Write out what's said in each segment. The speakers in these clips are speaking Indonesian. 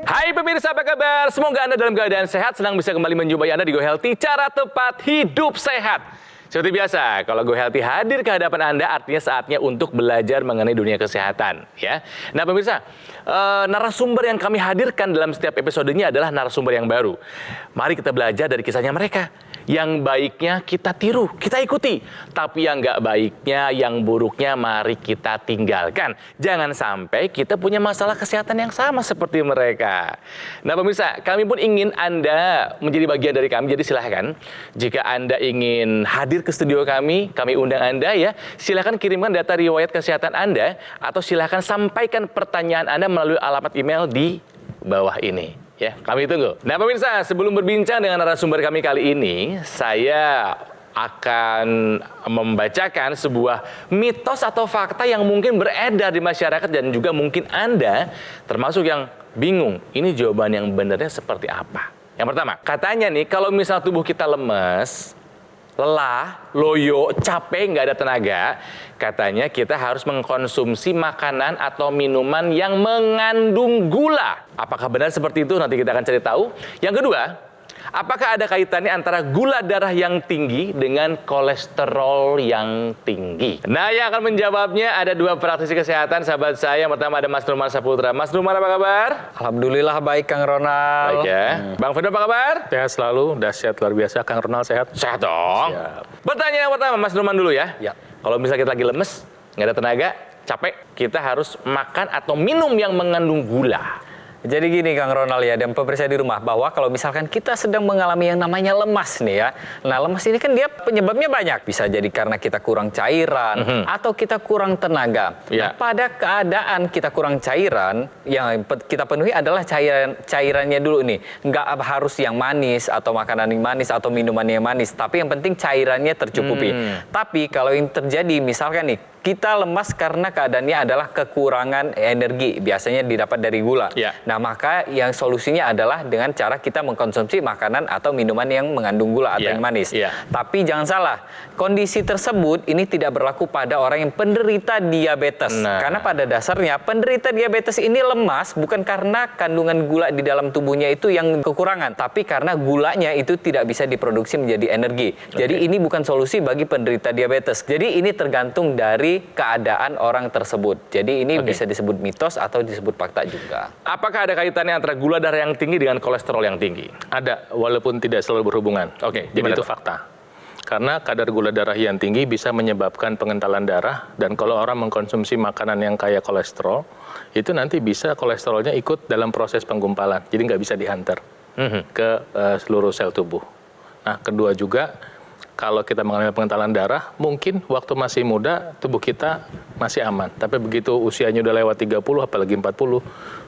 Hai pemirsa, apa kabar? Semoga Anda dalam keadaan sehat, senang bisa kembali menjumpai Anda di Go Healthy, cara tepat hidup sehat. Seperti biasa, kalau Go Healthy hadir ke hadapan Anda, artinya saatnya untuk belajar mengenai dunia kesehatan. Ya. Nah pemirsa, narasumber yang kami hadirkan dalam setiap episodenya adalah narasumber yang baru. Mari kita belajar dari kisahnya mereka. Yang baiknya kita tiru, kita ikuti. Tapi yang nggak baiknya, yang buruknya mari kita tinggalkan. Jangan sampai kita punya masalah kesehatan yang sama seperti mereka. Nah pemirsa, kami pun ingin Anda menjadi bagian dari kami. Jadi silahkan, jika Anda ingin hadir ke studio kami undang Anda ya. Silahkan kirimkan data riwayat kesehatan Anda. Atau silahkan sampaikan pertanyaan Anda melalui alamat email di bawah ini. Ya, kami tunggu. Nah pemirsa, sebelum berbincang dengan narasumber kami kali ini, saya akan membacakan sebuah mitos atau fakta yang mungkin beredar di masyarakat dan juga mungkin Anda termasuk yang bingung. Ini jawaban yang benarnya seperti apa? Yang pertama, katanya nih kalau misal tubuh kita lemes, lelah, loyo, capek, nggak ada tenaga, katanya kita harus mengkonsumsi makanan atau minuman yang mengandung gula. Apakah benar seperti itu? Nanti kita akan cari tahu. Yang kedua, apakah ada kaitannya antara gula darah yang tinggi dengan kolesterol yang tinggi? Nah, yang akan menjawabnya ada dua praktisi kesehatan, sahabat saya. Yang pertama ada Mas Nurman Saputra. Mas Nurman, apa kabar? Alhamdulillah baik, Kang Ronald. Baik ya. Bang Firdo, apa kabar? Sehat selalu, dahsyat luar biasa. Kang Ronald sehat? Sehat dong. Siap. Pertanyaan yang pertama, Mas Nurman dulu ya. Ya. Kalau misalnya kita lagi lemes, nggak ada tenaga, capek, kita harus makan atau minum yang mengandung gula. Jadi gini Kang Ronald ya, dan pemirsa di rumah, bahwa kalau misalkan kita sedang mengalami yang namanya lemas nih ya. Nah lemas ini kan dia penyebabnya banyak. Bisa jadi karena kita kurang cairan atau kita kurang tenaga. Ya. Nah, pada keadaan kita kurang cairan, yang kita penuhi adalah cairannya dulu nih. Nggak harus yang manis atau makanan yang manis atau minuman yang manis. Tapi yang penting cairannya tercukupi. Tapi kalau yang terjadi misalkan nih, kita lemas karena keadaannya adalah kekurangan energi, biasanya didapat dari gula. Ya. Nah, maka yang solusinya adalah dengan cara kita mengkonsumsi makanan atau minuman yang mengandung gula atau Ya. yang manis. Ya. Tapi jangan salah, kondisi tersebut ini tidak berlaku pada orang yang penderita diabetes. Nah. Karena pada dasarnya penderita diabetes ini lemas bukan karena kandungan gula di dalam tubuhnya itu yang kekurangan, tapi karena gulanya itu tidak bisa diproduksi menjadi energi. Jadi ini bukan solusi bagi penderita diabetes. Jadi ini tergantung dari keadaan orang tersebut. Jadi ini bisa disebut mitos atau disebut fakta juga. Apakah ada kaitannya antara gula darah yang tinggi dengan kolesterol yang tinggi? Ada, walaupun tidak selalu berhubungan. Oke, Jadi gimana itu tuh? fakta. Karena kadar gula darah yang tinggi bisa menyebabkan pengentalan darah, dan kalau orang mengkonsumsi makanan yang kaya kolesterol, itu nanti bisa kolesterolnya ikut dalam proses penggumpalan. Jadi nggak bisa dihantar ke seluruh sel tubuh. Nah, kedua juga, kalau kita mengalami pengentalan darah, mungkin waktu masih muda, tubuh kita masih aman. Tapi begitu usianya udah lewat 30, apalagi 40,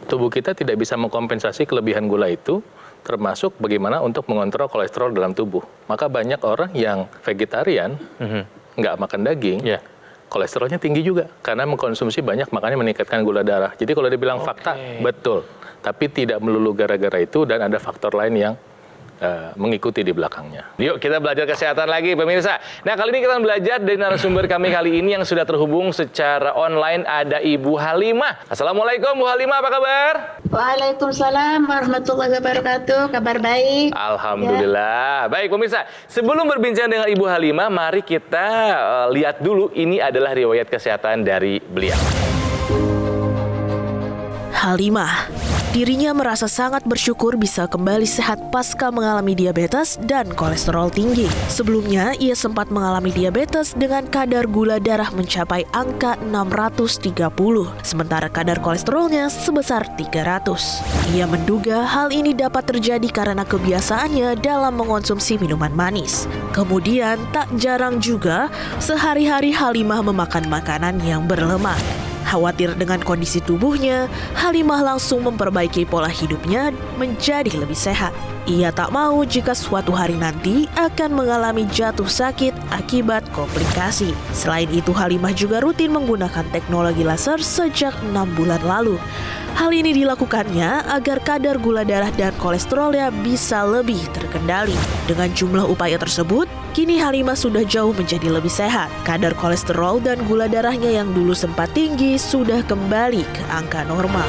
tubuh kita tidak bisa mengkompensasi kelebihan gula itu, termasuk bagaimana untuk mengontrol kolesterol dalam tubuh. Maka banyak orang yang vegetarian, nggak makan daging, kolesterolnya tinggi juga. Karena mengkonsumsi banyak, makanya meningkatkan gula darah. Jadi kalau dibilang fakta, betul. Tapi tidak melulu gara-gara itu, dan ada faktor lain yang mengikuti di belakangnya. Yuk kita belajar kesehatan lagi pemirsa. Nah kali ini kita belajar dari narasumber kami kali ini yang sudah terhubung secara online, ada Ibu Halimah. Assalamualaikum Bu Halimah, apa kabar? Waalaikumsalam warahmatullahi wabarakatuh. Kabar baik. Alhamdulillah. Baik pemirsa, sebelum berbincang dengan Ibu Halimah, mari kita lihat dulu ini adalah riwayat kesehatan dari beliau. Halimah, dirinya merasa sangat bersyukur bisa kembali sehat pasca mengalami diabetes dan kolesterol tinggi. Sebelumnya, ia sempat mengalami diabetes dengan kadar gula darah mencapai angka 630, sementara kadar kolesterolnya sebesar 300. Ia menduga hal ini dapat terjadi karena kebiasaannya dalam mengonsumsi minuman manis. Kemudian, tak jarang juga sehari-hari Halimah memakan makanan yang berlemak. Khawatir dengan kondisi tubuhnya, Halimah langsung memperbaiki pola hidupnya menjadi lebih sehat. Ia tak mau jika suatu hari nanti akan mengalami jatuh sakit akibat komplikasi. Selain itu, Halimah juga rutin menggunakan teknologi laser sejak 6 bulan lalu. Hal ini dilakukannya agar kadar gula darah dan kolesterolnya bisa lebih terkendali. Dengan jumlah upaya tersebut, kini Halimah sudah jauh menjadi lebih sehat. Kadar kolesterol dan gula darahnya yang dulu sempat tinggi sudah kembali ke angka normal.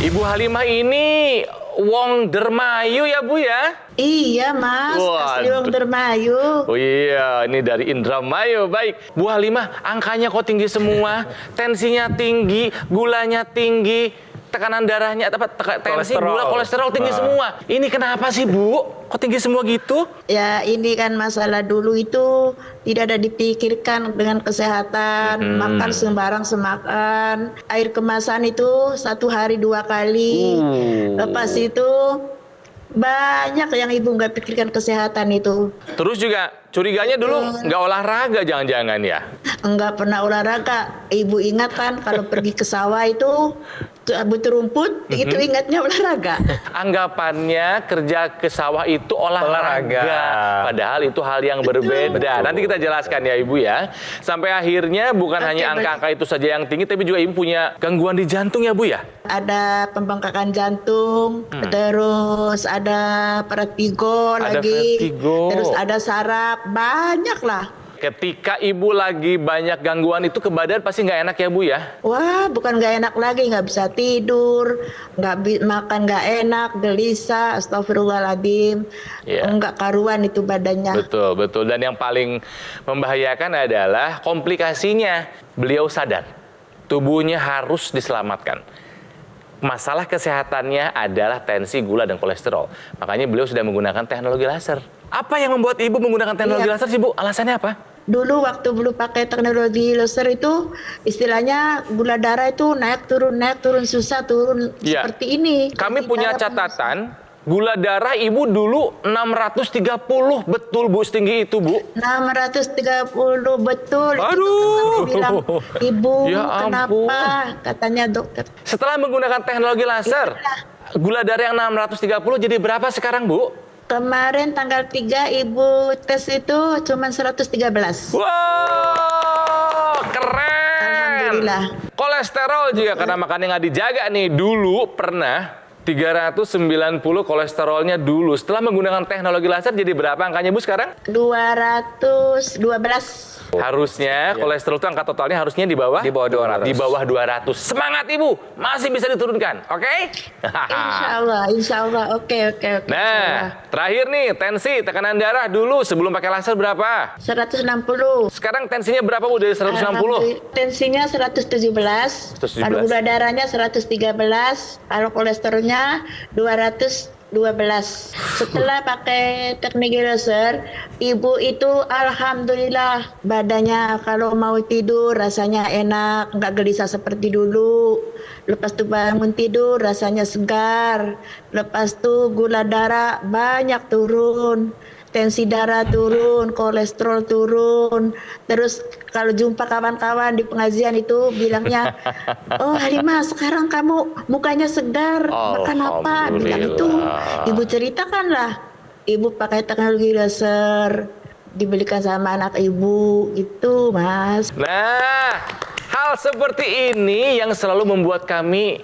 Ibu Halimah ini wong Dermayu ya Bu ya? Iya Mas, asli Waduh. Wong Dermayu. Oh iya, ini dari Indramayu. Baik, Bu Halimah, angkanya kok tinggi semua? Tensinya tinggi, gulanya tinggi, tekanan darahnya, tensi, gula, kolesterol tinggi semua. Ini kenapa sih Bu? Kok tinggi semua gitu? Ya ini kan masalah dulu itu tidak ada dipikirkan dengan kesehatan, makan sembarang semakan, air kemasan itu 1 hari 2 kali. Lepas itu banyak yang ibu nggak pikirkan kesehatan itu. Terus juga curiganya dulu nggak olahraga jangan-jangan ya? Enggak pernah olahraga. Ibu ingat kan kalau pergi ke sawah itu butuh rumput, itu ingatnya olahraga. Anggapannya kerja ke sawah itu olahraga. Padahal itu hal yang berbeda. Nanti kita jelaskan ya Ibu ya. Sampai akhirnya bukan hanya angka-angka itu saja yang tinggi, tapi juga Ibu punya gangguan di jantung ya Bu ya? Ada pembengkakan jantung, terus ada vertigo Ada lagi, vertigo. terus ada saraf, banyak lah. Ketika Ibu lagi banyak gangguan itu ke badan pasti nggak enak ya Bu ya? Wah, bukan nggak enak lagi, nggak bisa tidur, makan nggak enak, gelisah, astagfirullahaladzim, Iya. nggak karuan itu badannya. Betul, betul. Dan yang paling membahayakan adalah komplikasinya. Beliau sadar, tubuhnya harus diselamatkan. Masalah kesehatannya adalah tensi, gula, dan kolesterol. Makanya beliau sudah menggunakan teknologi laser. Apa yang membuat Ibu menggunakan teknologi laser sih Bu? Alasannya apa? Dulu waktu belum pakai teknologi laser itu istilahnya gula darah itu naik turun susah turun Iya. seperti ini. Kami Tensi punya darah catatan, gula darah Ibu dulu 630. Betul Bu, setinggi itu Bu? 630 betul. Itu Aduh. dokter bilang, Ibu Ya ampun. kenapa? Katanya dokter. Setelah menggunakan teknologi laser, gula darah yang 630 jadi berapa sekarang Bu? Kemarin tanggal 3 Ibu tes itu cuma 113. Wow, keren. Alhamdulillah. Kolesterol juga karena makannya nggak dijaga nih. Dulu pernah 390 kolesterolnya dulu. Setelah menggunakan teknologi laser jadi berapa angkanya Bu sekarang? 212. Harusnya kolesterol itu angka totalnya harusnya di bawah? Di bawah 200. Di bawah 200. Semangat Ibu, masih bisa diturunkan, oke? Insya Allah. Oke. Nah, terakhir nih, tensi, tekanan darah dulu sebelum pakai laser berapa? 160. Sekarang tensinya berapa Bu dari 160? Tensinya 117. 117. Kalau gula darahnya 113. Kalau kolesterolnya 212. Setelah pakai teknik laser, Ibu itu alhamdulillah badannya kalau mau tidur rasanya enak, nggak gelisah seperti dulu. Lepas itu bangun tidur rasanya segar. Lepas itu gula darah banyak turun. Tensi darah turun, kolesterol turun. Terus kalau jumpa kawan-kawan di pengajian itu bilangnya, oh Halimah sekarang kamu mukanya segar, makan apa? Bilang itu. Ibu ceritakanlah, Ibu pakai teknologi laser, dibelikan sama anak Ibu, itu Mas. Nah, hal seperti ini yang selalu membuat kami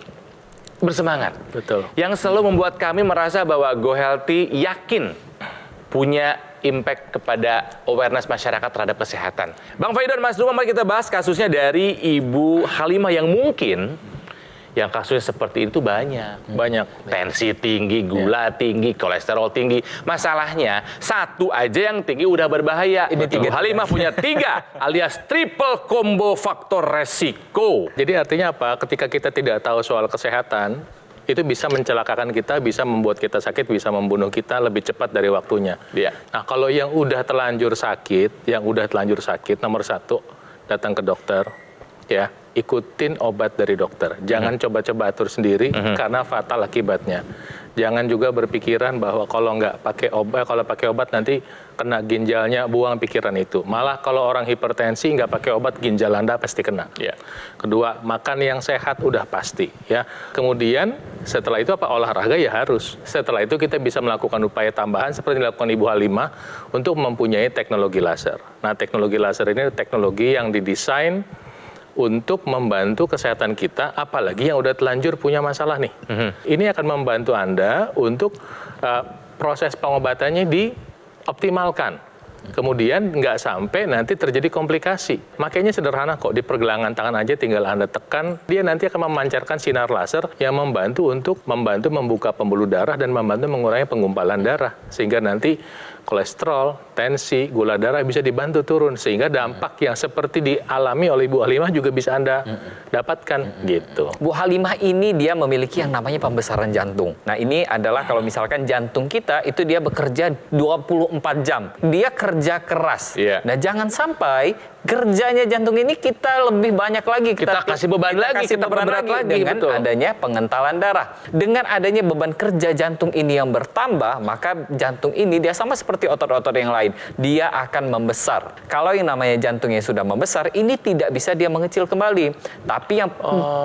bersemangat. Betul. Yang selalu membuat kami merasa bahwa Go Healthy yakin punya impact kepada awareness masyarakat terhadap kesehatan. Bang Faidon, Mas Duma, mari kita bahas kasusnya dari Ibu Halimah yang mungkin yang kasusnya seperti itu banyak. Banyak. Tensi tinggi, gula tinggi, kolesterol tinggi. Masalahnya, satu aja yang tinggi udah berbahaya. Ini Ibu 3. Halimah punya 3 alias triple combo faktor resiko. Jadi artinya apa? Ketika kita tidak tahu soal kesehatan, itu bisa mencelakakan kita, bisa membuat kita sakit, bisa membunuh kita lebih cepat dari waktunya. Iya. Nah, kalau yang udah terlanjur sakit, nomor 1, datang ke dokter, ya, ikutin obat dari dokter. Jangan coba-coba atur sendiri karena fatal akibatnya. Jangan juga berpikiran bahwa kalau pakai obat nanti kena ginjalnya, buang pikiran itu. Malah kalau orang hipertensi nggak pakai obat, ginjal Anda pasti kena. Ya. Kedua, makan yang sehat udah pasti, ya. Kemudian setelah itu olahraga ya harus. Setelah itu kita bisa melakukan upaya tambahan seperti dilakukan Ibu Halimah untuk mempunyai teknologi laser. Nah, teknologi laser ini teknologi yang didesain untuk membantu kesehatan kita, apalagi yang udah telanjur punya masalah nih. Ini akan membantu Anda untuk proses pengobatannya dioptimalkan. Kemudian nggak sampai nanti terjadi komplikasi. Makanya sederhana kok, di pergelangan tangan aja tinggal Anda tekan, dia nanti akan memancarkan sinar laser yang membantu membuka pembuluh darah dan membantu mengurangi penggumpalan darah. Sehingga nanti kolesterol, tensi, gula darah bisa dibantu turun. Sehingga dampak yang seperti dialami oleh Ibu Halimah juga bisa Anda dapatkan gitu. Bu Halimah ini dia memiliki yang namanya pembesaran jantung. Nah ini adalah kalau misalkan jantung kita itu dia bekerja 24 jam. Dia kerja keras. Iya. Nah jangan sampai kerjanya jantung ini kita lebih banyak lagi. Kita kasih beban lagi, kita perberat lagi, dengan betul. adanya pengentalan darah. Dengan adanya beban kerja jantung ini yang bertambah, maka jantung ini dia sama seperti otot-otot yang lain. Dia akan membesar. Kalau yang namanya jantungnya sudah membesar, ini tidak bisa dia mengecil kembali. Tapi yang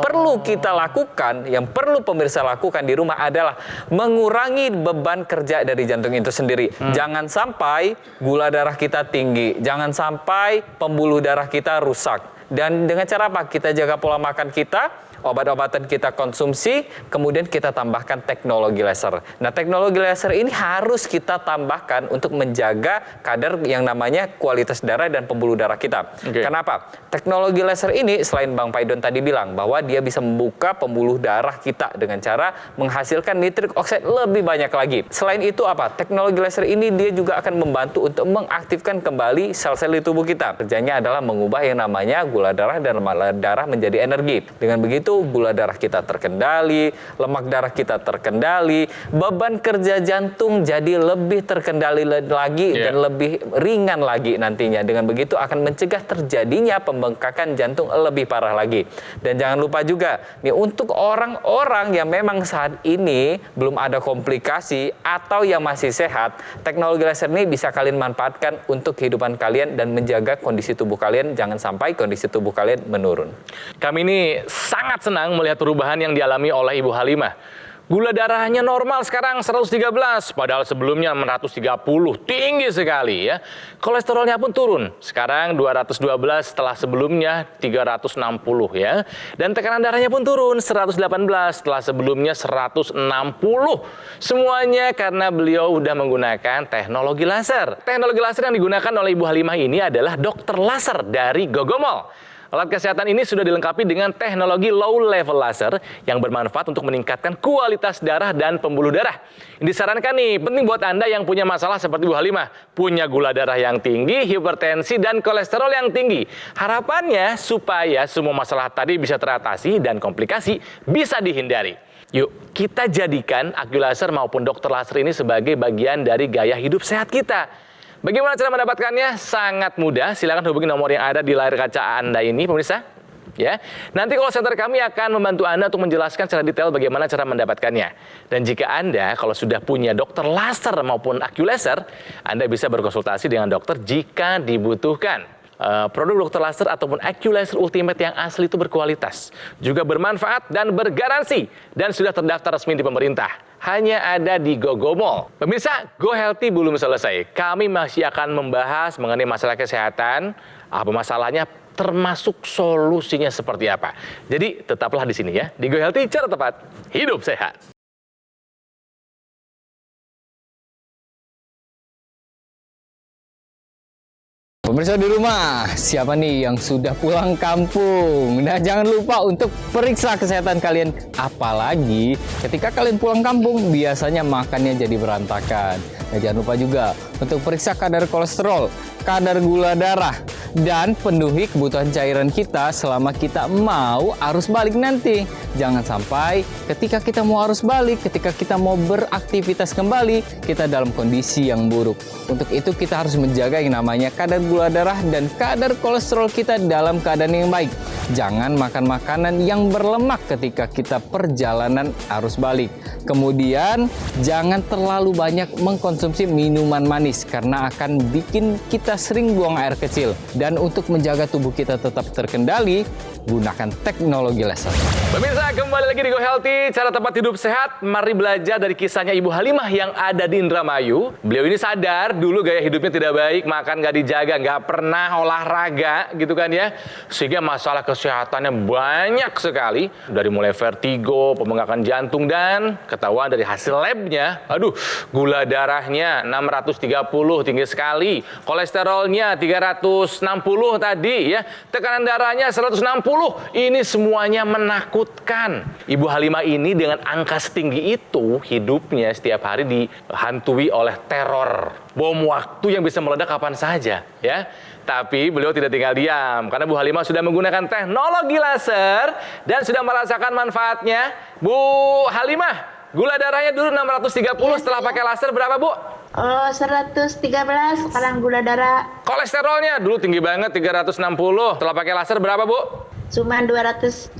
perlu kita lakukan, yang perlu pemirsa lakukan di rumah adalah mengurangi beban kerja dari jantung itu sendiri. Jangan sampai gula darah kita tinggi. Jangan sampai pembuluh darah kita rusak. Dan dengan cara apa? Kita jaga pola makan kita, obat-obatan kita konsumsi, kemudian kita tambahkan teknologi laser. Nah, teknologi laser ini harus kita tambahkan untuk menjaga kadar yang namanya kualitas darah dan pembuluh darah kita. Oke. Kenapa? Teknologi laser ini, selain Bang Paidon tadi bilang, bahwa dia bisa membuka pembuluh darah kita dengan cara menghasilkan nitrik oxide lebih banyak lagi. Selain itu apa? Teknologi laser ini dia juga akan membantu untuk mengaktifkan kembali sel-sel di tubuh kita. Kerjanya adalah mengubah yang namanya gula darah dan lemak darah menjadi energi. Dengan begitu, gula darah kita terkendali, lemak darah kita terkendali, beban kerja jantung jadi lebih terkendali lagi dan lebih ringan lagi nantinya. Dengan begitu akan mencegah terjadinya pembengkakan jantung lebih parah lagi. Dan jangan lupa juga, nih untuk orang-orang yang memang saat ini belum ada komplikasi atau yang masih sehat, teknologi laser ini bisa kalian manfaatkan untuk kehidupan kalian dan menjaga kondisi tubuh kalian, jangan sampai kondisi tubuh kalian menurun. Kami ini sangat senang melihat perubahan yang dialami oleh Ibu Halimah. Gula darahnya normal sekarang 113, padahal sebelumnya 130, tinggi sekali ya. Kolesterolnya pun turun, sekarang 212 setelah sebelumnya 360 ya. Dan tekanan darahnya pun turun 118 setelah sebelumnya 160. Semuanya karena beliau udah menggunakan teknologi laser. Teknologi laser yang digunakan oleh Ibu Halimah ini adalah dokter laser dari Gogomol. Alat kesehatan ini sudah dilengkapi dengan teknologi low level laser yang bermanfaat untuk meningkatkan kualitas darah dan pembuluh darah. Ini disarankan nih, penting buat Anda yang punya masalah seperti Bu Halimah, punya gula darah yang tinggi, hipertensi, dan kolesterol yang tinggi. Harapannya supaya semua masalah tadi bisa teratasi dan komplikasi bisa dihindari. Yuk, kita jadikan Aculaser maupun dokter laser ini sebagai bagian dari gaya hidup sehat kita. Bagaimana cara mendapatkannya? Sangat mudah. Silakan hubungi nomor yang ada di layar kaca Anda ini, pemirsa. Ya, nanti call center kami akan membantu Anda untuk menjelaskan secara detail bagaimana cara mendapatkannya. Dan jika Anda kalau sudah punya dokter laser maupun Aculaser, Anda bisa berkonsultasi dengan dokter jika dibutuhkan. Produk dokter laser ataupun Aculaser Ultimate yang asli itu berkualitas, juga bermanfaat dan bergaransi, dan sudah terdaftar resmi di pemerintah. Hanya ada di Gogomol. Pemirsa, Go Healthy belum selesai. Kami masih akan membahas mengenai masalah kesehatan, apa masalahnya, termasuk solusinya seperti apa. Jadi tetaplah di sini ya, di Go Healthy, cara tepat hidup sehat. Pemirsa di rumah, siapa nih yang sudah pulang kampung? Nah, jangan lupa untuk periksa kesehatan kalian. Apalagi ketika kalian pulang kampung, biasanya makannya jadi berantakan. Nah, jangan lupa juga untuk periksa kadar kolesterol, kadar gula darah, dan penuhi kebutuhan cairan kita selama kita mau arus balik nanti. Jangan sampai ketika kita mau arus balik, ketika kita mau beraktivitas kembali, kita dalam kondisi yang buruk. Untuk itu kita harus menjaga yang namanya kadar gula darah dan kadar kolesterol kita dalam keadaan yang baik. Jangan makan makanan yang berlemak ketika kita perjalanan arus balik. Kemudian jangan terlalu banyak mengkonsumsi minuman manis karena akan bikin kita sering buang air kecil. Dan untuk menjaga tubuh kita tetap terkendali, gunakan teknologi laser. Pemirsa, kembali lagi di Go Healthy, cara tempat hidup sehat. Mari belajar dari kisahnya Ibu Halimah yang ada di Indramayu. Beliau ini sadar dulu gaya hidupnya tidak baik, makan nggak dijaga, nggak pernah olahraga gitu kan ya. Sehingga masalah kesehatannya banyak sekali. Dari mulai vertigo, pembengkakan jantung, dan ketahuan dari hasil labnya, aduh, gula darahnya 630, tinggi sekali. Kolesterolnya 360 tadi ya. Tekanan darahnya 160. Ini semuanya menakutkan. Ibu Halimah ini dengan angka setinggi itu, hidupnya setiap hari dihantui oleh teror. Bom waktu yang bisa meledak kapan saja ya. Tapi beliau tidak tinggal diam, karena Bu Halimah sudah menggunakan teknologi laser dan sudah merasakan manfaatnya. Bu Halimah, gula darahnya dulu 630, setelah pakai laser berapa, Bu? 113 sekarang gula darah. Kolesterolnya dulu tinggi banget, 360. Setelah pakai laser berapa, Bu? Cuma 212.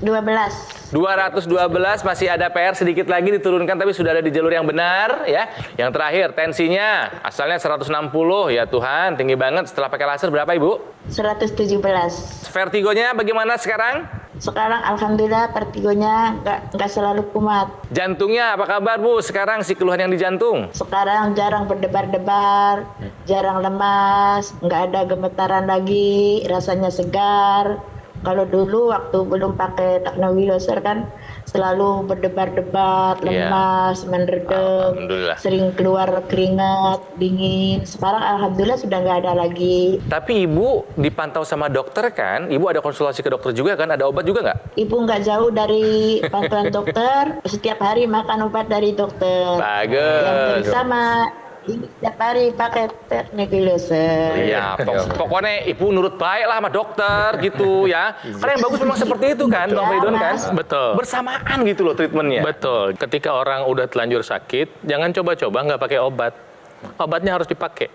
212, masih ada PR sedikit lagi diturunkan, tapi sudah ada di jalur yang benar ya. Yang terakhir, tensinya asalnya 160, ya Tuhan, tinggi banget. Setelah pakai laser berapa, Ibu? 117. Vertigonya bagaimana sekarang? Sekarang alhamdulillah vertigonya nggak selalu kumat. Jantungnya apa kabar, Bu? Sekarang si keluhan yang di jantung? Sekarang jarang berdebar-debar, jarang lemas, nggak ada gemetaran lagi, rasanya segar. Kalau dulu waktu belum pakai teknologi laser kan selalu berdebar-debar, lemas, mendredeg, sering keluar keringat, dingin. Sekarang alhamdulillah sudah nggak ada lagi. Tapi Ibu dipantau sama dokter kan? Ibu ada konsultasi ke dokter juga kan? Ada obat juga nggak? Ibu nggak jauh dari pantauan dokter, setiap hari makan obat dari dokter. Bagus. Yang sama. Ini setiap hari pakai teknologi laser. Iya, pokoknya Ibu nurut baik lah sama dokter gitu ya. Karena yang bagus memang seperti itu kan, Bang Faidon kan? Betul. Bersamaan gitu loh treatmentnya. Betul. Ketika orang udah telanjur sakit, jangan coba-coba nggak pakai obat. Obatnya harus dipakai.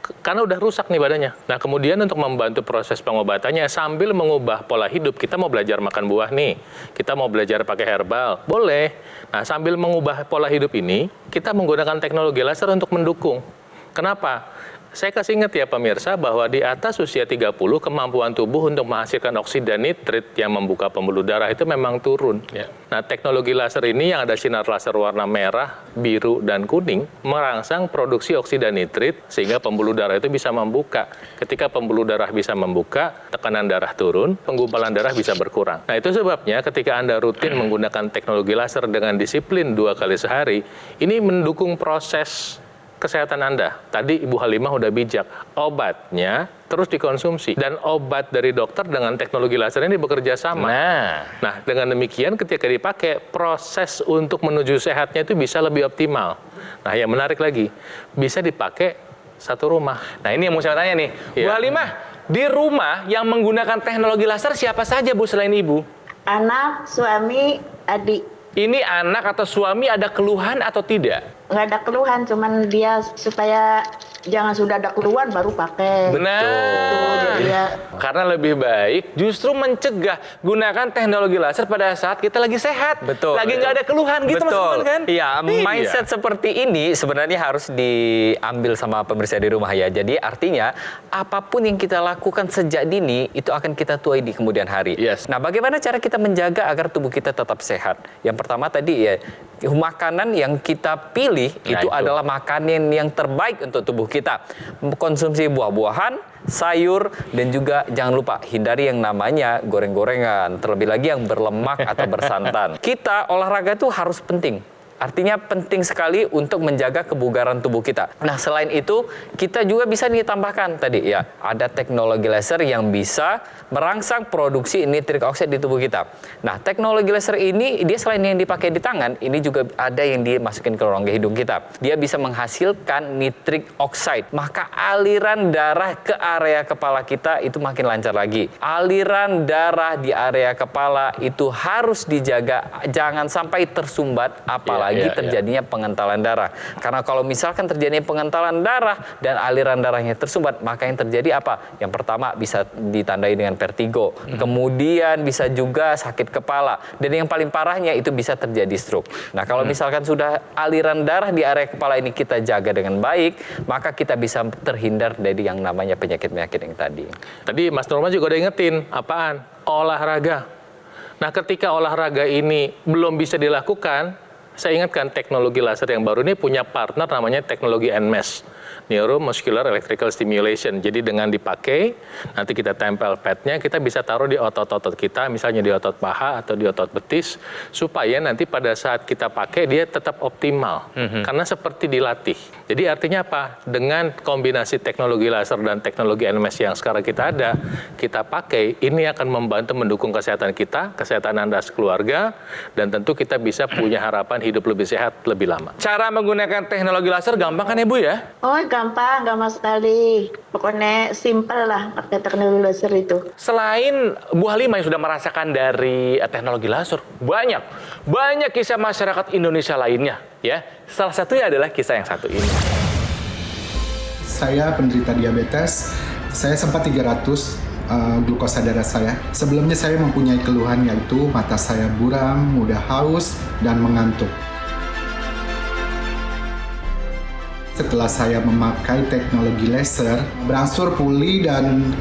Karena udah rusak nih badannya. Nah, kemudian untuk membantu proses pengobatannya sambil mengubah pola hidup, kita mau belajar makan buah nih, kita mau belajar pakai herbal, boleh. Nah, sambil mengubah pola hidup ini, kita menggunakan teknologi laser untuk mendukung. Kenapa? Saya kasih ingat ya pemirsa bahwa di atas usia 30 kemampuan tubuh untuk menghasilkan oksida nitrit yang membuka pembuluh darah itu memang turun. Ya. Nah, teknologi laser ini yang ada sinar laser warna merah, biru, dan kuning merangsang produksi oksida nitrit sehingga pembuluh darah itu bisa membuka. Ketika pembuluh darah bisa membuka, tekanan darah turun, penggumpalan darah bisa berkurang. Nah, itu sebabnya ketika Anda rutin menggunakan teknologi laser dengan disiplin 2 kali sehari, ini mendukung proses kesehatan Anda. Tadi Ibu Halimah udah bijak, obatnya terus dikonsumsi dan obat dari dokter dengan teknologi laser ini bekerja sama. Nah, dengan demikian ketika dipakai, proses untuk menuju sehatnya itu bisa lebih optimal. Nah, yang menarik lagi, bisa dipakai satu rumah. Nah, ini yang mau saya tanya nih. Bu Ya. Halimah, di rumah yang menggunakan teknologi laser siapa saja, Bu, selain Ibu? Anak, suami, adik. Ini anak atau suami ada keluhan atau tidak? Nggak ada keluhan, cuman dia supaya jangan sudah ada keluhan baru pakai. Benar. Jadi ya, Karena lebih baik justru mencegah, gunakan teknologi laser pada saat kita lagi sehat. Betul. Lagi nggak ada keluhan gitu Mas Iman kan? Iya, mindset seperti ini sebenarnya harus diambil sama pemirsa di rumah ya. Jadi artinya apapun yang kita lakukan sejak dini itu akan kita tuai di kemudian hari. Yes. Nah, bagaimana cara kita menjaga agar tubuh kita tetap sehat? Yang pertama tadi ya, makanan yang kita pilih itu adalah makanan yang terbaik untuk tubuh kita. Konsumsi buah-buahan, sayur, dan juga jangan lupa hindari yang namanya goreng-gorengan, terlebih lagi yang berlemak atau bersantan. Kita olahraga itu harus penting. Artinya penting sekali untuk menjaga kebugaran tubuh kita. Nah, selain itu, kita juga bisa ditambahkan tadi ya, ada teknologi laser yang bisa merangsang produksi nitrik oksid di tubuh kita. Nah, teknologi laser ini, dia selain yang dipakai di tangan, ini juga ada yang dimasukin ke rongga hidung kita. Dia bisa menghasilkan nitrik oksid. Maka aliran darah ke area kepala kita itu makin lancar lagi. Aliran darah di area kepala itu harus dijaga, jangan sampai tersumbat, apalagi bagi Iya, terjadinya pengentalan darah. Karena kalau misalkan terjadinya pengentalan darah dan aliran darahnya tersumbat, maka yang terjadi apa? Yang pertama bisa ditandai dengan vertigo, kemudian bisa juga sakit kepala, dan yang paling parahnya itu bisa terjadi stroke. Nah, kalau misalkan sudah aliran darah di area kepala ini kita jaga dengan baik, maka kita bisa terhindar dari yang namanya penyakit-penyakit yang tadi. Tadi Mas Norman juga udah ingetin, apaan? Olahraga. Nah, ketika olahraga ini belum bisa dilakukan, saya ingatkan teknologi laser yang baru ini punya partner namanya teknologi NMES, Neuromuscular Electrical Stimulation. Jadi dengan dipakai, nanti kita tempel padnya, kita bisa taruh di otot-otot kita, misalnya di otot paha atau di otot betis, supaya nanti pada saat kita pakai dia tetap optimal, karena seperti dilatih. Jadi artinya apa? Dengan kombinasi teknologi laser dan teknologi NMES yang sekarang kita ada, kita pakai, ini akan membantu mendukung kesehatan kita, kesehatan Anda sekeluarga, dan tentu kita bisa punya harapan hidup lebih sehat lebih lama. Cara menggunakan teknologi laser gampang kan ya Bu ya? Oh, gampang sekali. Pokoknya simple lah pakai teknologi laser itu. Selain Bu Halimah yang sudah merasakan dari teknologi laser, banyak kisah masyarakat Indonesia lainnya ya. Salah satunya adalah kisah yang satu ini. Saya penderita diabetes, saya sempat 300 glukosa darah saya. Sebelumnya saya mempunyai keluhan yaitu mata saya buram, mudah haus, dan mengantuk. Setelah saya memakai teknologi laser, berangsur pulih dan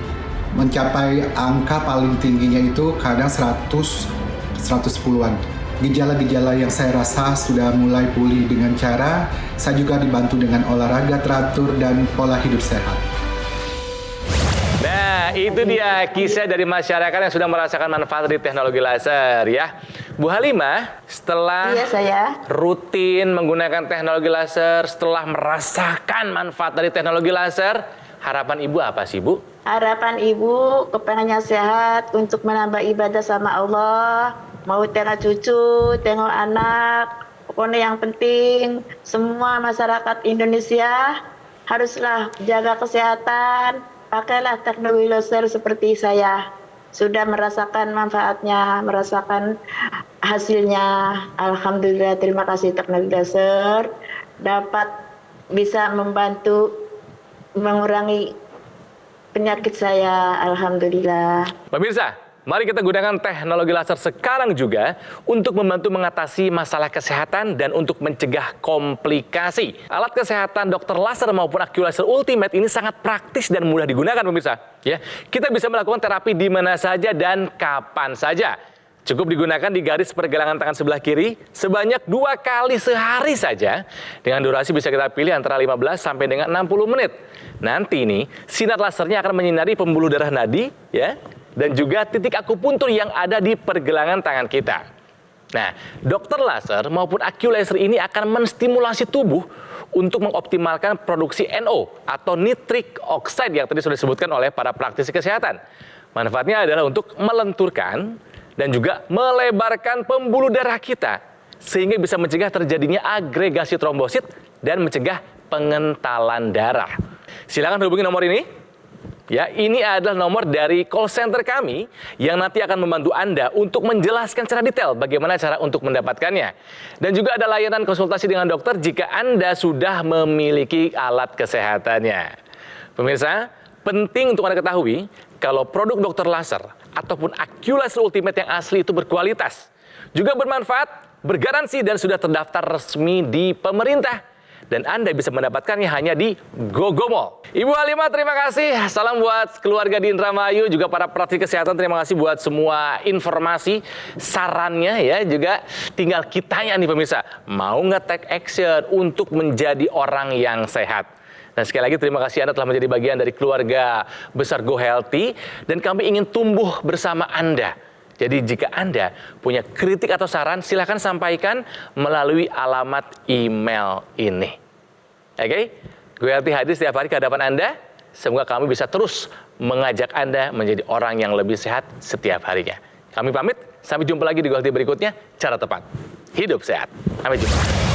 mencapai angka paling tingginya itu kadang 110-an. Gejala-gejala yang saya rasa sudah mulai pulih dengan cara saya juga dibantu dengan olahraga teratur dan pola hidup sehat. Nah, itu dia kisah dari masyarakat yang sudah merasakan manfaat dari teknologi laser ya. Bu Halimah, setelah Iya, saya. rutin menggunakan teknologi laser, setelah merasakan manfaat dari teknologi laser, harapan Ibu apa sih, Bu? Harapan Ibu kepengennya sehat untuk menambah ibadah sama Allah, mau tengok cucu, tengok anak. Pokoknya yang penting semua masyarakat Indonesia haruslah jaga kesehatan, pakailah teknologi laser seperti saya. Sudah merasakan manfaatnya, merasakan hasilnya. Alhamdulillah, terima kasih teknologi laser dapat bisa membantu mengurangi penyakit saya. Alhamdulillah. Pemirsa, mari kita gunakan teknologi laser sekarang juga untuk membantu mengatasi masalah kesehatan dan untuk mencegah komplikasi. Alat kesehatan dokter laser maupun AccuLaser Ultimate ini sangat praktis dan mudah digunakan, pemirsa. Ya, kita bisa melakukan terapi di mana saja dan kapan saja. Cukup digunakan di garis pergelangan tangan sebelah kiri sebanyak 2 kali sehari saja. Dengan durasi bisa kita pilih antara 15 sampai dengan 60 menit. Nanti ini sinar lasernya akan menyinari pembuluh darah nadi ya, dan juga titik akupuntur yang ada di pergelangan tangan kita. Nah, dokter laser maupun AccuLaser ini akan menstimulasi tubuh untuk mengoptimalkan produksi NO atau nitric oxide yang tadi sudah disebutkan oleh para praktisi kesehatan. Manfaatnya adalah untuk melenturkan dan juga melebarkan pembuluh darah kita sehingga bisa mencegah terjadinya agregasi trombosit dan mencegah pengentalan darah. Silakan hubungi nomor ini. Ya, ini adalah nomor dari call center kami yang nanti akan membantu Anda untuk menjelaskan secara detail bagaimana cara untuk mendapatkannya. Dan juga ada layanan konsultasi dengan dokter jika Anda sudah memiliki alat kesehatannya. Pemirsa, penting untuk Anda ketahui kalau produk dokter laser ataupun AccuLaser Ultimate yang asli itu berkualitas, juga bermanfaat, bergaransi dan sudah terdaftar resmi di pemerintah. Dan Anda bisa mendapatkannya hanya di GoGo Mall. Ibu Halimah, terima kasih. Salam buat keluarga di Indramayu, juga para praktisi kesehatan. Terima kasih buat semua informasi, sarannya ya. Juga tinggal kitanya nih pemirsa, mau nge-take action untuk menjadi orang yang sehat. Dan sekali lagi terima kasih Anda telah menjadi bagian dari keluarga besar Go Healthy. Dan kami ingin tumbuh bersama Anda. Jadi jika Anda punya kritik atau saran, silakan sampaikan melalui alamat email ini. Oke, Go Healthy hadir setiap hari ke hadapan Anda. Semoga kami bisa terus mengajak Anda menjadi orang yang lebih sehat setiap harinya. Kami pamit, sampai jumpa lagi di Go Healthy berikutnya. Cara tepat, hidup sehat. Sampai jumpa.